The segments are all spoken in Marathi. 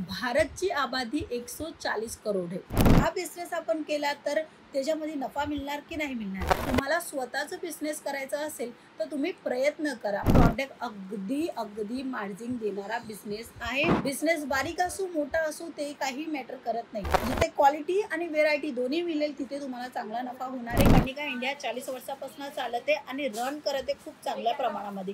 भारतची आबादी 140 करोड आहे। हा बिझनेस आपण केला तर त्याच्यामध्ये नफा मिळणार की नाही मिळणार? तुम्हाला स्वतःचा बिझनेस करायचा असेल तर तुम्ही प्रयत्न करा। प्रॉडक्ट अगदी मार्जिन देणारा बिझनेस आहे। बिझनेस बारीक असो मोठा असो ते काही मॅटर करत नाही। जिथे क्वालिटी आणि व्हेरायटी दोन्ही मिळेल तिथे तुम्हाला चांगला नफा होणार आहे। कनिका इंडिया 40 वर्षापासून चालते आणि रन करते खूप चांगल्या प्रमाणामध्ये।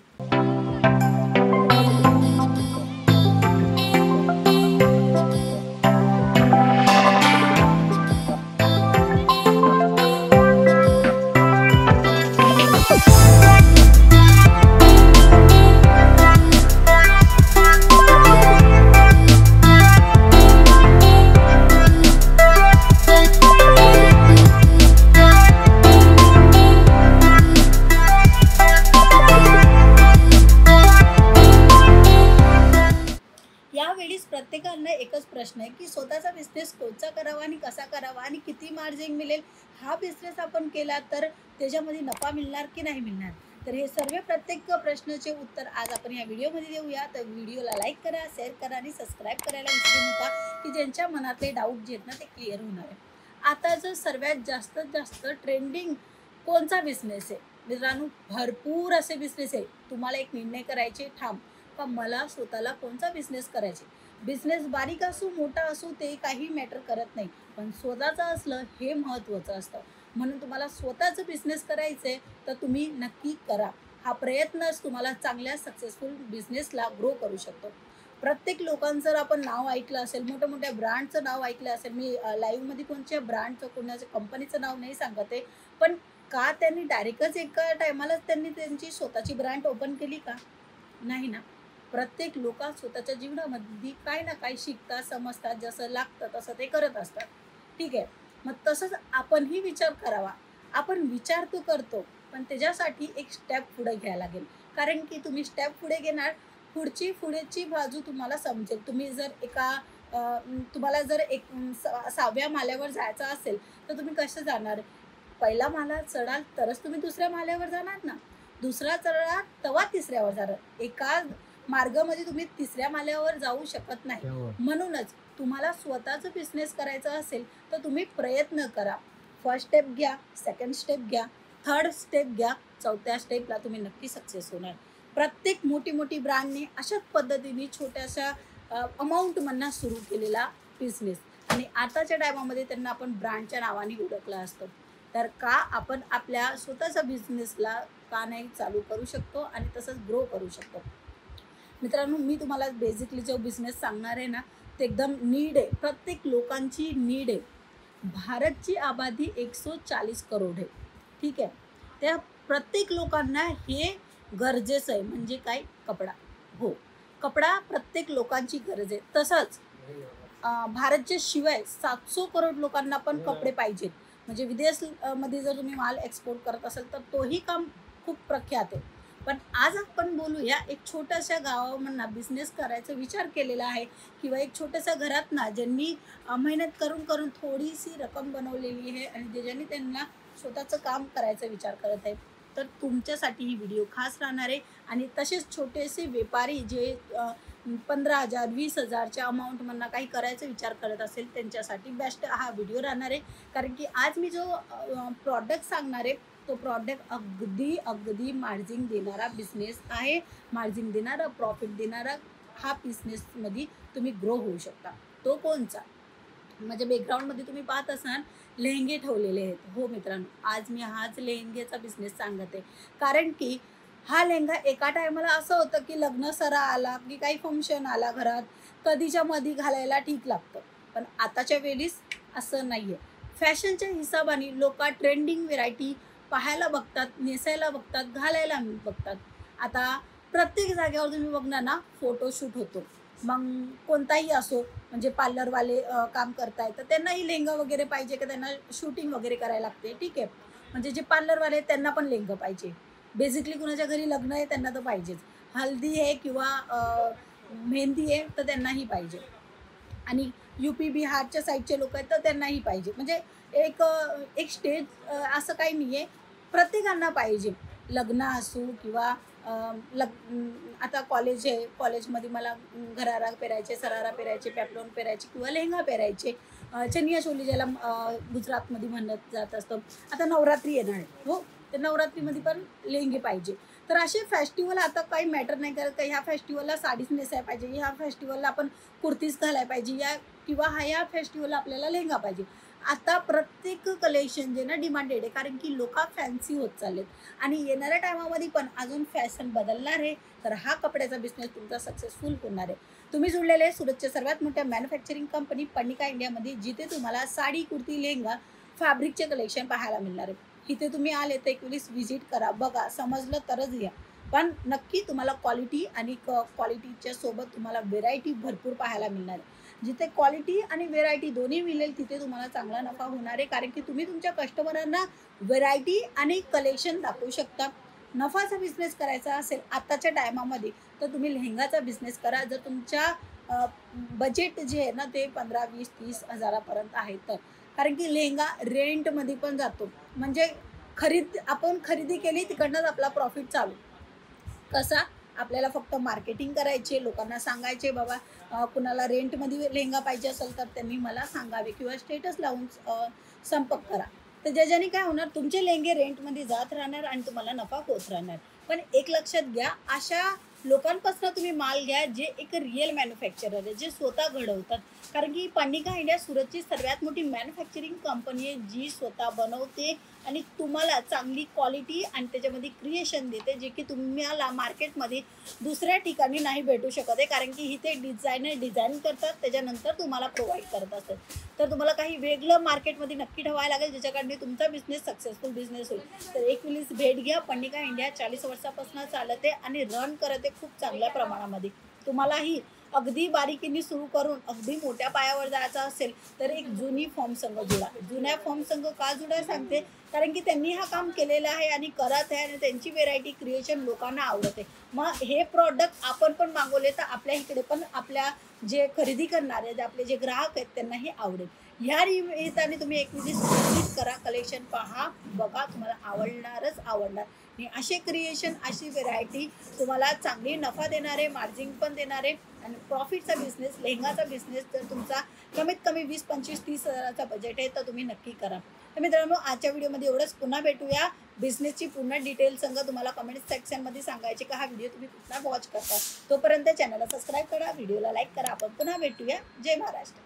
यावेळी प्रत्येकाला एकच प्रश्न आहे की स्वतःचा बिझनेस कोणता करावा आणि कसा करावा आणि किती मार्जिन मिळेल। हा बिझनेस आपण केला तर त्याच्यामध्ये नफा मिळणार की नाही मिळणार? तर हे सर्व प्रत्येक प्रश्नाचे उत्तर आज आपण या व्हिडिओमध्ये देऊया। तर व्हिडिओला लाईक करा, शेअर करा आणि सबस्क्राईब करायला विसरू नका की ज्यांच्या मनातले डाऊट जे आहेत ना ते क्लिअर होणार आहे। आता जो सर्वात जास्त ट्रेंडिंग कोणता बिझनेस आहे मित्रांनो? भरपूर असे बिझनेस आहे। तुम्हाला एक निर्णय करायचे ठाम का मला स्वतःला कोणता बिझनेस करायचे। बिझनेस बारीक असो मोठा असो ते काही मॅटर करत नाही, पण स्वतःचं असलं हे महत्त्वाचं असतं। म्हणून तुम्हाला स्वतःचं बिझनेस करायचंय तर तुम्ही नक्की करा। हा प्रयत्नच तुम्हाला चांगल्या सक्सेसफुल बिझनेसला ग्रो करू शकतो। प्रत्येक लोकांचं जर आपण नाव ऐकलं असेल, मोठ्या मोठ्या ब्रँडचं नाव ऐकलं असेल, मी लाईव्हमध्ये कोणत्या ब्रँडचं कोणाच्या कंपनीचं नाव नाही सांगत आहे, पण का त्यांनी डायरेक्टच एका टायमालाच त्यांनी त्यांची स्वतःची ब्रँड ओपन केली का? नाही ना। प्रत्येक लोक स्वतःच्या जीवनामध्ये काही ना काही शिकतात, समजतात, जसं लागतं तसं ते करत असतात। ठीक आहे, मग तसंच आपणही विचार करावा। आपण विचार तो करतो, पण त्याच्यासाठी एक स्टेप पुढे घ्यायला लागेल। कारण की तुम्ही स्टेप पुढे घेणार, पुढची बाजू तुम्हाला समजेल। तुम्ही जर तुम्हाला जर 6व्या माल्यावर जायचं असेल तर तुम्ही कसं जाणार? पहिला माला चढाल तरच तुम्ही दुसऱ्या माल्यावर जाणार ना। दुसरा चढाल तेव्हा तिसऱ्यावर जाणार। एका मार्गामध्ये तुम्ही तिसऱ्या माल्यावर जाऊ शकत नाही। म्हणूनच तुम्हाला स्वतःचा बिझनेस करायचा असेल तर तुम्ही प्रयत्न करा। फर्स्ट स्टेप घ्या, सेकंड स्टेप घ्या, थर्ड स्टेप घ्या, चौथ्या स्टेपला तुम्ही नक्की सक्सेस होणार। प्रत्येक मोठी ब्रँडने अशाच पद्धतीने छोट्याशा अमाऊंटमधनं सुरू केलेला बिझनेस आणि आताच्या टायमामध्ये त्यांना आपण ब्रँडच्या नावाने ओळखलं असतं। तर का आपण आपल्या स्वतःच्या बिझनेसला का नाही चालू करू शकतो आणि तसंच ग्रो करू शकतो? मित्रांनो, मी तुम्हाला बेसिकली जो बिझनेस सांगणार आहे ना ते एकदम नीड आहे, प्रत्येक लोकांची नीड आहे। भारतची आबादी 140 करोड आहे। ठीक आहे, त्या प्रत्येक लोकांना हे गरजेचं आहे। म्हणजे काय? कपडा। हो, कपडा प्रत्येक लोकांची गरज आहे। तसंच भारतच्या शिवाय 700 करोड लोकांना पण कपडे पाहिजेत। म्हणजे विदेश मध्ये जर तुम्ही माल एक्सपोर्ट करत असाल तर तोही काम खूप प्रख्यात आहे। पण आज आपण बोलूया एक छोट्याशा गावामधना बिझनेस करायचा विचार केलेला आहे किंवा एक छोट्याशा घरात ना ज्यांनी मेहनत करून थोडीशी रक्कम बनवलेली आहे आणि ज्यांनी त्यांना स्वतःचं काम करायचा विचार करत आहे। तर तुमच्यासाठी ही व्हिडिओ खास राहणार आहे। आणि तसेच छोटेसे व्यापारी जे 15,000 20,000च्या अमाऊंटमधनं काही करायचा विचार करत असेल त्यांच्यासाठी बेस्ट हा व्हिडिओ राहणार आहे। कारण की आज मी जो प्रॉडक्ट सांगणार आहे तो प्रॉडक्ट अगदी मार्जिन देणारा बिझनेस आहे। मार्जिन देणारा, प्रॉफिट देणारा हा बिझनेसमध्ये तुम्ही ग्रो होऊ शकता। तो कोणचा? माझ्या बॅकग्राऊंडमध्ये तुम्ही पाहत असाल लेहंगे ठेवलेले आहेत। हो मित्रांनो, आज मी हाच लेहंग्याचा बिझनेस सांगत आहे। कारण की हा लेहंगा एका टायमाला असं होतं की लग्न सरा आला की काही फंक्शन आला घरात कधीच्या मध्ये घालायला ठीक लागतं, पण आताच्या वेळीस असं नाही आहे। फॅशनच्या हिशोबाने लोक ट्रेंडिंग व्हेरायटी पाहायला बघतात, नेसायला बघतात, घालायला बघतात। आता प्रत्येक जागेवर तुम्ही बघणार ना फोटोशूट होतो, मग कोणताही असो, म्हणजे पार्लरवाले काम करताय तर त्यांनाही लेहंगा वगैरे पाहिजे की त्यांना शूटिंग वगैरे करायला लागते। ठीक आहे, म्हणजे जे पार्लरवाले त्यांना पण लेहंगा पाहिजे। बेसिकली कुणाच्या घरी लग्न आहे त्यांना तर पाहिजेच, हल्दी आहे किंवा मेहंदी आहे तर त्यांनाही पाहिजे, आणि UP बिहारच्या साईडचे लोक आहेत तर त्यांनाही पाहिजे। म्हणजे एक स्टेज असं काही नाही आहे, प्रत्येकांना पाहिजे। लग्न असो किंवा आता कॉलेज आहे, कॉलेजमध्ये मला घरारा पेरायचे, सरारा पेरायचे, पॅपलॉन पेरायचे किंवा लेहंगा पेरायचे, चनिया चोली ज्याला गुजरातमध्ये म्हणत जात असतं. आता नवरात्री येणार आहे, हो, तर नवरात्रीमध्ये पण लेहंगे पाहिजे. तर असे फेस्टिवल आता काही मॅटर नाही करत का ह्या फेस्टिवलला साडीच नेसायला पाहिजे, ह्या फेस्टिवलला आपण कुर्तीच घालायला पाहिजे, किंवा ह्या फेस्टिवलला आपल्याला लेहंगा पाहिजे. आता प्रत्येक कलेक्शन जे ना डिमांडेड आहे, कारण की लोक फॅन्सी होत चाललेत आणि येणाऱ्या टायमामध्ये पण अजून फॅशन बदलणार आहे. तर हा कपड्याचा बिझनेस तुमचा सक्सेसफुल होणार आहे. तुम्ही जुळलेले आहे सुरतच्या सर्वात मोठ्या मॅन्युफॅक्चरिंग कंपनी पन्निका इंडियामध्ये, जिथे तुम्हाला साडी, कुर्ती, लेहंगा, फॅब्रिकचे कलेक्शन पाहायला मिळणार आहे. इथे तुम्ही आले तर एक वेळेस व्हिजिट करा, बघा, समजलं तरच घ्या. पण नक्की तुम्हाला क्वालिटी आणि क्वालिटीच्या सोबत तुम्हाला व्हेरायटी भरपूर पाहायला मिळणार आहे. जिथे क्वालिटी आणि व्हेरायटी दोन्ही मिळेल तिथे तुम्हाला चांगला नफा होणार आहे, कारण की तुम्ही तुमच्या कस्टमरांना व्हेरायटी आणि कलेक्शन दाखवू शकता. नफाचा बिझनेस करायचा असेल आत्ताच्या टायमामध्ये तर तुम्ही लेहंगाचा बिझनेस करा. जर तुमच्या बजेट जे आहे ना ते 15, 20, 30 हजारापर्यंत आहे तर, कारण की लेहंगा रेंटमध्ये पण जातो. म्हणजे आपण खरेदी केली तिकडनंच आपला प्रॉफिट चालू. कसा? आपल्याला फक्त मार्केटिंग करायचे, लोकांना सांगायचे बाबा कुणाला रेंटमध्ये लेहंगा पाहिजे असेल तर त्यांनी मला सांगावे किंवा स्टेटस लावून संपर्क करा. तर ज्याने काय होणार, तुमचे लेहंगे रेंटमध्ये जात राहणार आणि तुम्हाला नफा होत राहणार. पण एक लक्षात घ्या, अशा लोकांपासून तुम्ही माल घ्या जे एक रिअल मॅन्युफॅक्चरर आहे, जे स्वतः घडवतात. कारण की पन्निका इंडिया सुरतची सर्वात मोठी मॅन्युफॅक्चरिंग कंपनी आहे, जी स्वतः बनवते आणि तुम्हाला चांगली क्वालिटी आणि त्याच्यामध्ये क्रिएशन देते, जे की तुम्हाला मार्केटमध्ये दुसऱ्या ठिकाणी नाही भेटू शकत आहे. कारण की इथे डिझायनर डिझाईन करतात, त्याच्यानंतर तुम्हाला प्रोव्हाइड करत असतात. तर तुम्हाला काही वेगळं मार्केटमध्ये नक्की ठेवायला लागेल, ज्याच्याकडे तुमचा बिझनेस सक्सेसफुल बिझनेस होईल. तर एक वेळेस भेट घ्या. पन्निका इंडिया 40 वर्षापासून चालत आहे आणि रन करत आहे खूप चांगल्या प्रमाणामध्ये. तुम्हालाही अगदी बारीकीने सुरू करून अगदी मोठ्या पायावर जायचं असेल तर एक जुनी फॉर्म संघ जुळा. जुन्या फॉर्म संघ का जुळायला सांगते, कारण की त्यांनी हा काम केलेलं आहे आणि करत आहे आणि त्यांची व्हेरायटी क्रिएशन लोकांना आवडते. मग हे प्रॉडक्ट आपण पण मागवले तर आपल्या इकडे पण आपल्या जे खरेदी करणारे आपले जे ग्राहक आहेत त्यांनाही आवडेल. ह्या निमित्ताने तुम्ही एक विजिट करा, कलेक्शन पहा, बघा, तुम्हाला आवडणारच आवडणार. आणि असे क्रिएशन, अशी व्हेरायटी तुम्हाला चांगली नफा देणारे, मार्जिन पण देणारे आणि प्रॉफिटचा बिझनेस, लेहंगाचा बिझनेस जर तुमचा कमीत कमी 20, 25, 30 हजाराचा बजेट आहे तर तुम्ही नक्की करा. तर मित्रांनो, आजच्या व्हिडिओमध्ये एवढंच. पुन्हा भेटूया बिझनेसची पूर्ण डिटेल संग. तुम्हाला कमेंट सेक्शनमध्ये सांगायचे का हा व्हिडिओ तुम्ही कुठला वॉच करता. तोपर्यंत चॅनलला सबस्क्राईब करा, व्हिडिओला लाईक करा. आपण पुन्हा भेटूया. जय महाराष्ट्र.